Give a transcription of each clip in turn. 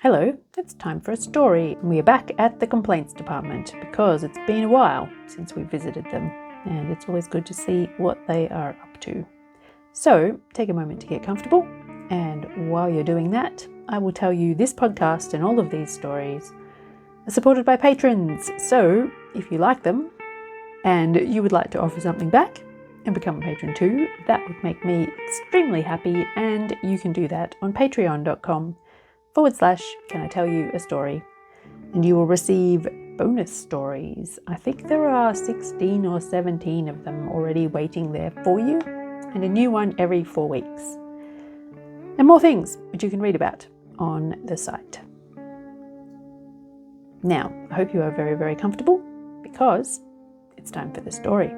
Hello, it's time for a story. We are back at the complaints department because it's been a while since we visited them and it's always good to see what they are up to. So take a moment to get comfortable, and while you're doing that, I will tell you this podcast and all of these stories are supported by patrons. So if you like them and you would like to offer something back and become a patron too, that would make me extremely happy, and you can do that on patreon.com/can I tell you a story, and you will receive bonus stories. I think there are 16 or 17 of them already waiting there for you, and a new one every 4 weeks, and more things which you can read about on the site. Now, I hope you are very, very comfortable because it's time for the story.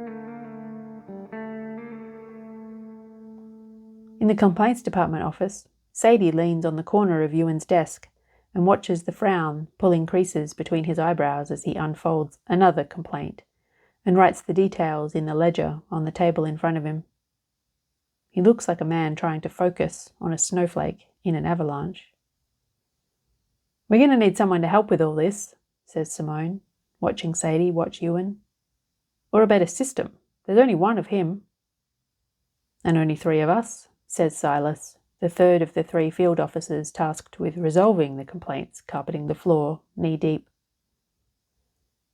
In the complaints department office, Sadie leans on the corner of Ewan's desk and watches the frown pulling creases between his eyebrows as he unfolds another complaint and writes the details in the ledger on the table in front of him. He looks like a man trying to focus on a snowflake in an avalanche. "We're going to need someone to help with all this," says Simone, watching Sadie watch Ewan. "Or a better system. There's only one of him." "And only 3 of us," says Silas, the third of the 3 field officers tasked with resolving the complaints carpeting the floor knee-deep.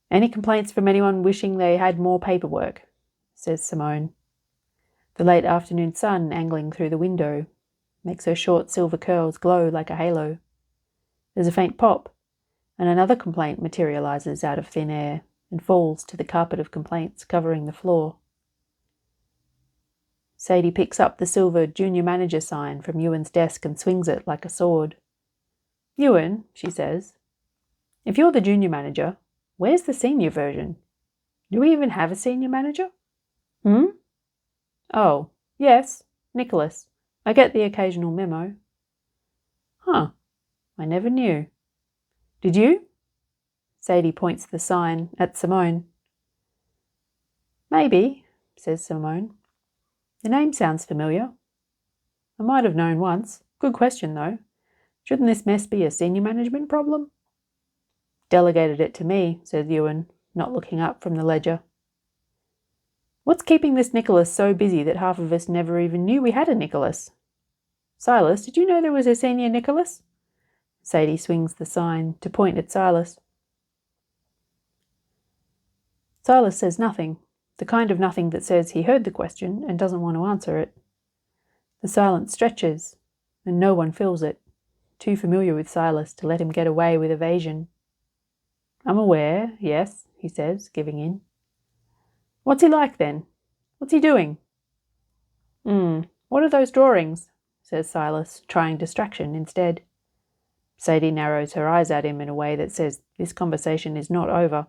"Any complaints from anyone wishing they had more paperwork?" says Simone. The late afternoon sun angling through the window makes her short silver curls glow like a halo. There's a faint pop, and another complaint materializes out of thin air and falls to the carpet of complaints covering the floor. Sadie picks up the silver junior manager sign from Ewan's desk and swings it like a sword. "Ewan," she says, "if you're the junior manager, where's the senior version? Do we even have a senior manager?" "Oh, yes, Nicholas. I get the occasional memo." "Huh, I never knew. Did you?" Sadie points the sign at Simone. "Maybe," says Simone. "The name sounds familiar. I might have known once. Good question, though. Shouldn't this mess be a senior management problem?" "Delegated it to me," says Ewan, not looking up from the ledger. "What's keeping this Nicholas so busy that half of us never even knew we had a Nicholas? Silas, did you know there was a senior Nicholas?" Sadie swings the sign to point at Silas. Silas says nothing, the kind of nothing that says he heard the question and doesn't want to answer it. The silence stretches, and no one fills it, too familiar with Silas to let him get away with evasion. "I'm aware, yes," he says, giving in. "What's he like, then? What's he doing?" What are those drawings?" says Silas, trying distraction instead. Sadie narrows her eyes at him in a way that says this conversation is not over,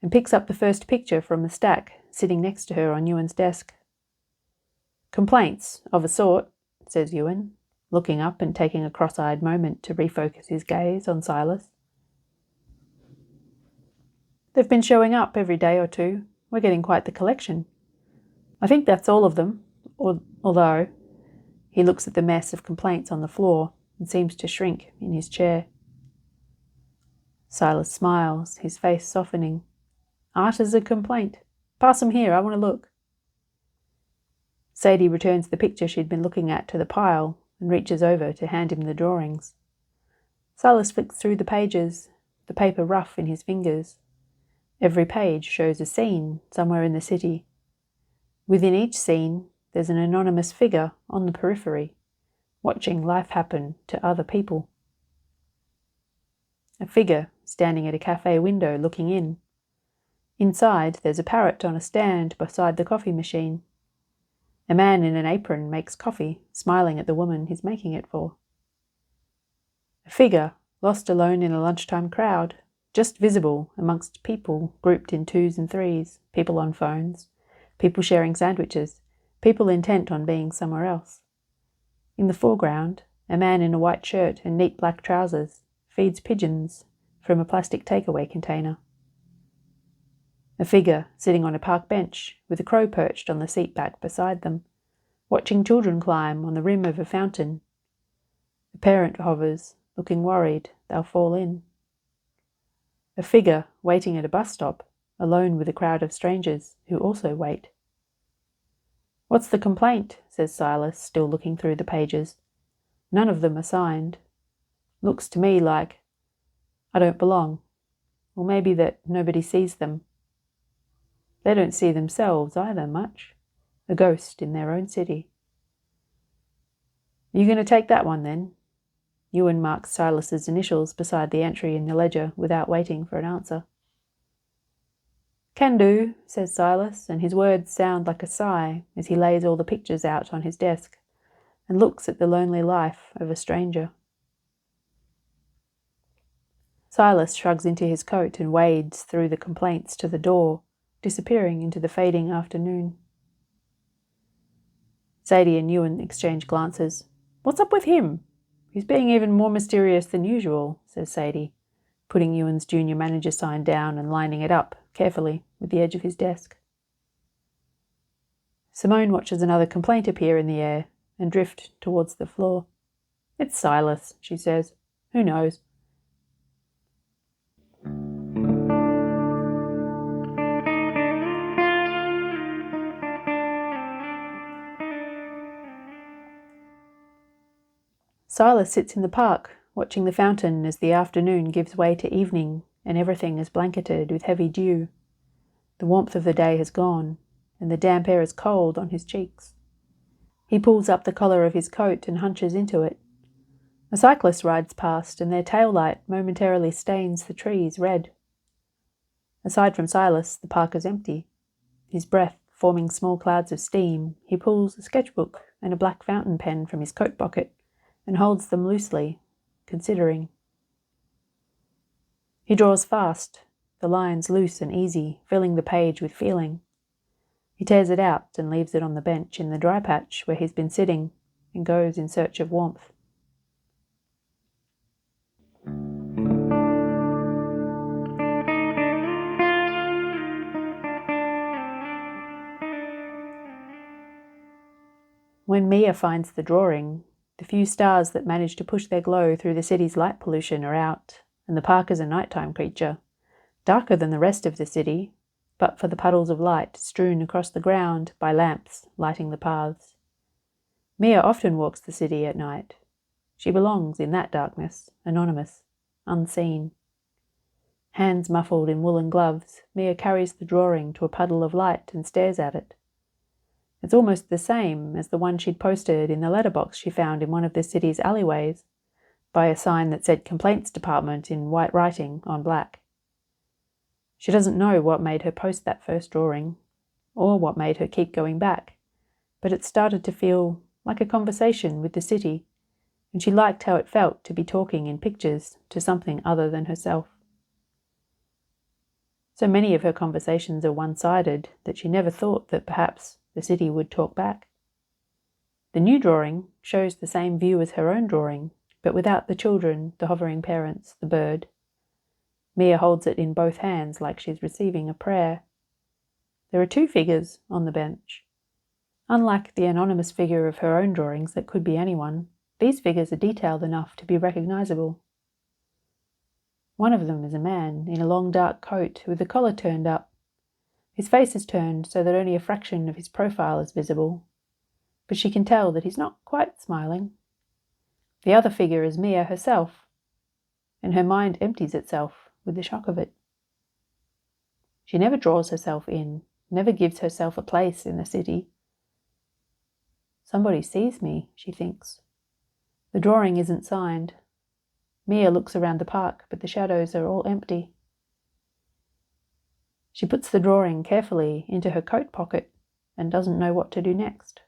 and picks up the first picture from the stack sitting next to her on Ewan's desk. "Complaints, of a sort," says Ewan, looking up and taking a cross-eyed moment to refocus his gaze on Silas. "They've been showing up every day or two. We're getting quite the collection. I think that's all of them, although..." He looks at the mess of complaints on the floor and seems to shrink in his chair. Silas smiles, his face softening. "Art is a complaint. Pass them here, I want to look." Sadie returns the picture she'd been looking at to the pile and reaches over to hand him the drawings. Silas flicks through the pages, the paper rough in his fingers. Every page shows a scene somewhere in the city. Within each scene, there's an anonymous figure on the periphery, watching life happen to other people. A figure standing at a cafe window looking in. Inside, there's a parrot on a stand beside the coffee machine. A man in an apron makes coffee, smiling at the woman he's making it for. A figure lost alone in a lunchtime crowd, just visible amongst people grouped in 2s and 3s, people on phones, people sharing sandwiches, people intent on being somewhere else. In the foreground, a man in a white shirt and neat black trousers feeds pigeons from a plastic takeaway container. A figure sitting on a park bench with a crow perched on the seat back beside them, watching children climb on the rim of a fountain. A parent hovers, looking worried they'll fall in. A figure waiting at a bus stop, alone with a crowd of strangers who also wait. "What's the complaint?" says Silas, still looking through the pages. None of them are signed. Looks to me like I don't belong, or maybe that nobody sees them. They don't see themselves either much, a ghost in their own city. "You going to take that one then?" Ewan marks Silas's initials beside the entry in the ledger without waiting for an answer. "Can do," says Silas, and his words sound like a sigh as he lays all the pictures out on his desk and looks at the lonely life of a stranger. Silas shrugs into his coat and wades through the complaints to the door, disappearing into the fading afternoon. Sadie and Ewan exchange glances. "What's up with him? He's being even more mysterious than usual," says Sadie, putting Ewan's junior manager sign down and lining it up carefully with the edge of his desk. Simone watches another complaint appear in the air and drift towards the floor. "It's Silas," she says. "Who knows?" Silas sits in the park, watching the fountain as the afternoon gives way to evening and everything is blanketed with heavy dew. The warmth of the day has gone, and the damp air is cold on his cheeks. He pulls up the collar of his coat and hunches into it. A cyclist rides past, and their tail light momentarily stains the trees red. Aside from Silas, the park is empty. His breath forming small clouds of steam, he pulls a sketchbook and a black fountain pen from his coat pocket and holds them loosely, considering. He draws fast, the lines loose and easy, filling the page with feeling. He tears it out and leaves it on the bench in the dry patch where he's been sitting and goes in search of warmth. When Mia finds the drawing, the few stars that manage to push their glow through the city's light pollution are out, and the park is a nighttime creature, darker than the rest of the city, but for the puddles of light strewn across the ground by lamps lighting the paths. Mia often walks the city at night. She belongs in that darkness, anonymous, unseen. Hands muffled in woolen gloves, Mia carries the drawing to a puddle of light and stares at it. It's almost the same as the one she'd posted in the letterbox she found in one of the city's alleyways, by a sign that said Complaints Department in white writing on black. She doesn't know what made her post that first drawing, or what made her keep going back, but it started to feel like a conversation with the city, and she liked how it felt to be talking in pictures to something other than herself. So many of her conversations are one-sided that she never thought that perhaps the city would talk back. The new drawing shows the same view as her own drawing, but without the children, the hovering parents, the bird. Mia holds it in both hands like she's receiving a prayer. There are two figures on the bench. Unlike the anonymous figure of her own drawings that could be anyone, these figures are detailed enough to be recognizable. One of them is a man in a long dark coat with the collar turned up. His face is turned so that only a fraction of his profile is visible, but she can tell that he's not quite smiling. The other figure is Mia herself, and her mind empties itself with the shock of it. She never draws herself in, never gives herself a place in the city. Somebody sees me, she thinks. The drawing isn't signed. Mia looks around the park, but the shadows are all empty. She puts the drawing carefully into her coat pocket and doesn't know what to do next.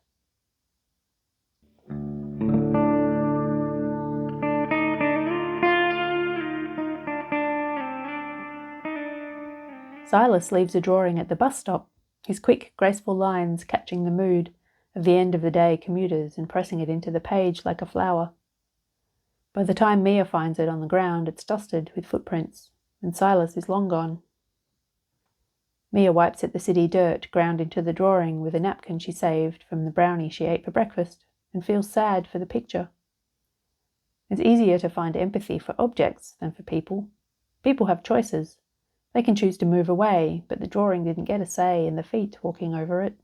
Silas leaves a drawing at the bus stop, his quick, graceful lines catching the mood of the end-of-the-day commuters and pressing it into the page like a flower. By the time Mia finds it on the ground, it's dusted with footprints, and Silas is long gone. Mia wipes at the city dirt ground into the drawing with a napkin she saved from the brownie she ate for breakfast and feels sad for the picture. It's easier to find empathy for objects than for people. People have choices. They can choose to move away, but the drawing didn't get a say in the feet walking over it.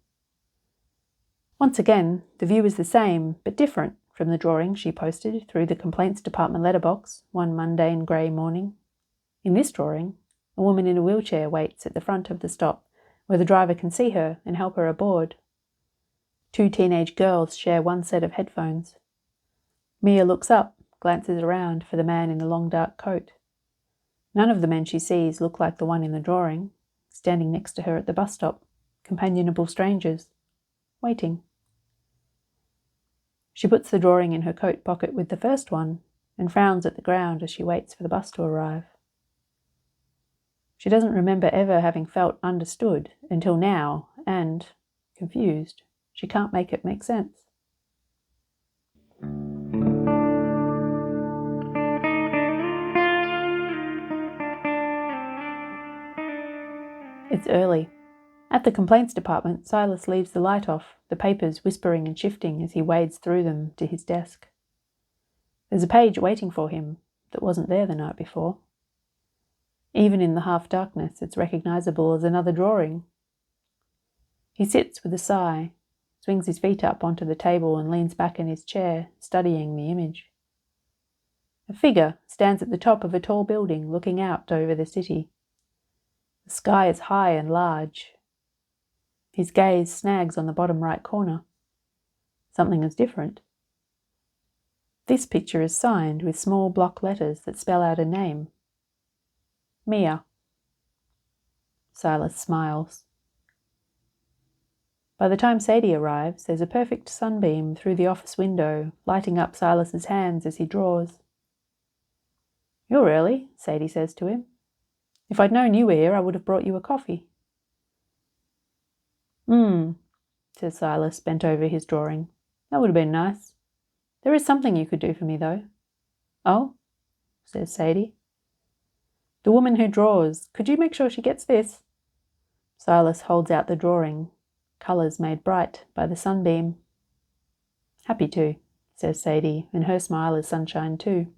Once again, the view is the same, but different from the drawing she posted through the complaints department letterbox one mundane grey morning. In this drawing, a woman in a wheelchair waits at the front of the stop where the driver can see her and help her aboard. 2 teenage girls share one set of headphones. Mia looks up, glances around for the man in the long dark coat. None of the men she sees look like the one in the drawing, standing next to her at the bus stop, companionable strangers, waiting. She puts the drawing in her coat pocket with the first one and frowns at the ground as she waits for the bus to arrive. She doesn't remember ever having felt understood until now, and, confused, she can't make it make sense. It's early. At the complaints department, Silas leaves the light off, the papers whispering and shifting as he wades through them to his desk. There's a page waiting for him that wasn't there the night before. Even in the half-darkness, it's recognizable as another drawing. He sits with a sigh, swings his feet up onto the table and leans back in his chair, studying the image. A figure stands at the top of a tall building looking out over the city. The sky is high and large. His gaze snags on the bottom right corner. Something is different. This picture is signed with small block letters that spell out a name. Mia. Silas smiles. By the time Sadie arrives, there's a perfect sunbeam through the office window, lighting up Silas's hands as he draws. "You're early," Sadie says to him. "If I'd known you were here, I would have brought you a coffee." Says Silas, bent over his drawing. "That would have been nice. There is something you could do for me, though." "Oh?" says Sadie. "The woman who draws. Could you make sure she gets this?" Silas holds out the drawing, colours made bright by the sunbeam. "Happy to," says Sadie, and her smile is sunshine too.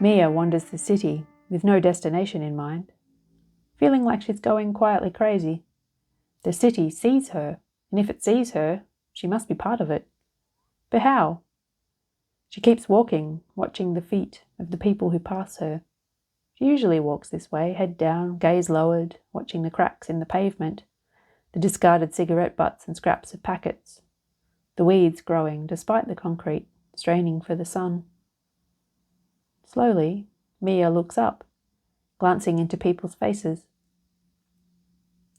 Mia wanders the city with no destination in mind, feeling like she's going quietly crazy. The city sees her, and if it sees her, she must be part of it. But how? She keeps walking, watching the feet of the people who pass her. She usually walks this way, head down, gaze lowered, watching the cracks in the pavement, the discarded cigarette butts and scraps of packets, the weeds growing despite the concrete, straining for the sun. Slowly, Mia looks up, glancing into people's faces.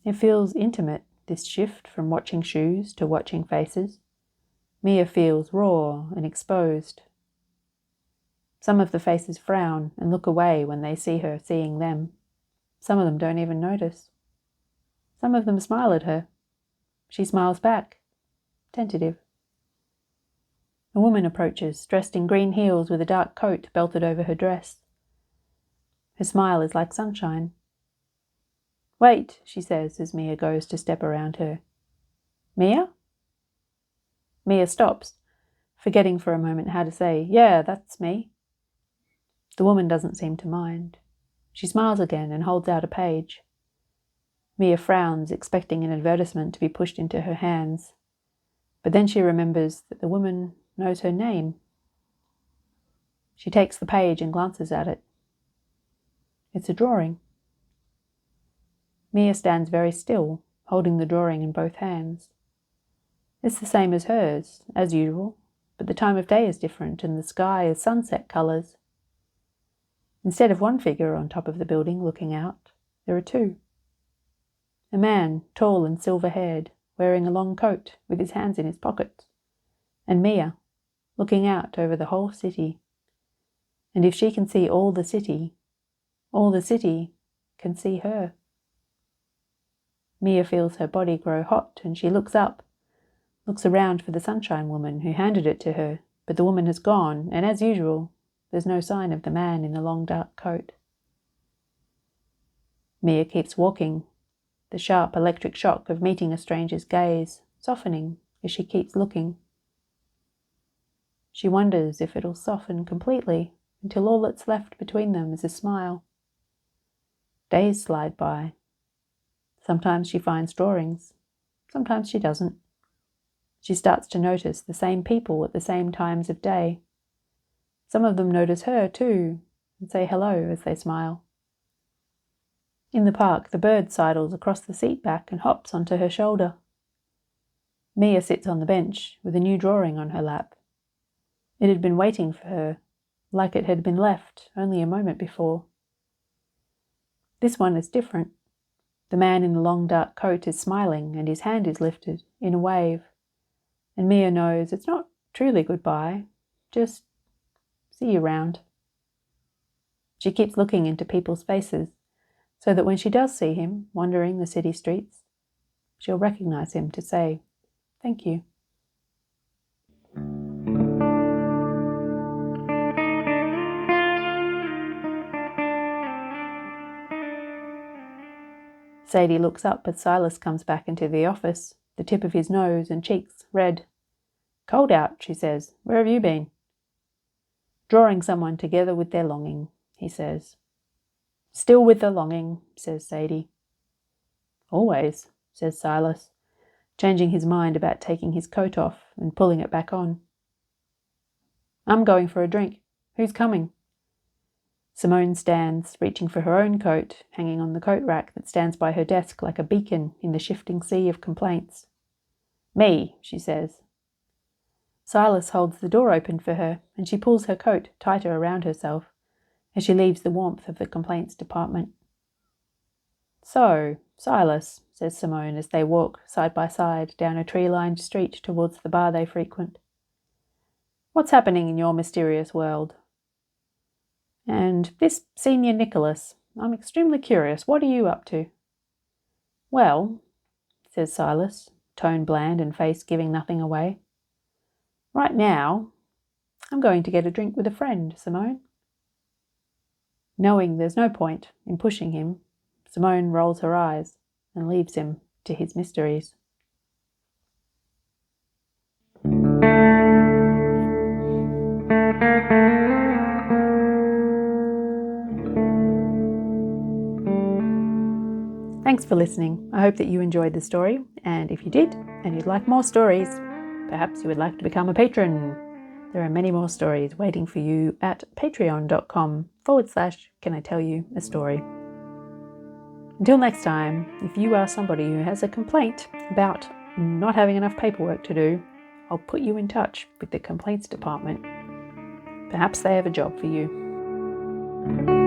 It feels intimate, this shift from watching shoes to watching faces. Mia feels raw and exposed. Some of the faces frown and look away when they see her seeing them. Some of them don't even notice. Some of them smile at her. She smiles back, tentative. A woman approaches, dressed in green heels with a dark coat belted over her dress. Her smile is like sunshine. "Wait," she says as Mia goes to step around her. "Mia?" Mia stops, forgetting for a moment how to say, "Yeah, that's me." The woman doesn't seem to mind. She smiles again and holds out a page. Mia frowns, expecting an advertisement to be pushed into her hands. But then she remembers that the woman knows her name. She takes the page and glances at it. It's a drawing. Mia stands very still, holding the drawing in both hands. It's the same as hers, as usual, but the time of day is different and the sky is sunset colours. Instead of one figure on top of the building looking out, there are 2. A man, tall and silver-haired, wearing a long coat with his hands in his pockets, and Mia, looking out over the whole city. And if she can see all the city can see her. Mia feels her body grow hot and she looks up, looks around for the sunshine woman who handed it to her, but the woman has gone, and as usual, there's no sign of the man in the long dark coat. Mia keeps walking, the sharp electric shock of meeting a stranger's gaze softening as she keeps looking. She wonders if it'll soften completely until all that's left between them is a smile. Days slide by. Sometimes she finds drawings. Sometimes she doesn't. She starts to notice the same people at the same times of day. Some of them notice her too and say hello as they smile. In the park, the bird sidles across the seat back and hops onto her shoulder. Mia sits on the bench with a new drawing on her lap. It had been waiting for her, like it had been left only a moment before. This one is different. The man in the long dark coat is smiling and his hand is lifted in a wave. And Mia knows it's not truly goodbye, just see you round. She keeps looking into people's faces so that when she does see him wandering the city streets, she'll recognize him to say, "Thank you." Sadie looks up as Silas comes back into the office, the tip of his nose and cheeks red. "Cold out," she says. "Where have you been?" "Drawing someone together with their longing," he says. "Still with the longing," says Sadie. "Always," says Silas, changing his mind about taking his coat off and pulling it back on. "I'm going for a drink. Who's coming?" Simone stands, reaching for her own coat, hanging on the coat rack that stands by her desk like a beacon in the shifting sea of complaints. "Me," she says. Silas holds the door open for her, and she pulls her coat tighter around herself as she leaves the warmth of the complaints department. "So, Silas," says Simone as they walk side by side down a tree-lined street towards the bar they frequent. "What's happening in your mysterious world? And this Senior Nicholas, I'm extremely curious. What are you up to?" "Well," says Silas, tone bland and face giving nothing away. "Right now, I'm going to get a drink with a friend, Simone." Knowing there's no point in pushing him, Simone rolls her eyes and leaves him to his mysteries. Thanks for listening. I hope that you enjoyed the story, and if you did, and you'd like more stories, perhaps you would like to become a patron. There are many more stories waiting for you at patreon.com/Can I Tell You a Story. Until next time, if you are somebody who has a complaint about not having enough paperwork to do, I'll put you in touch with the complaints department. Perhaps they have a job for you.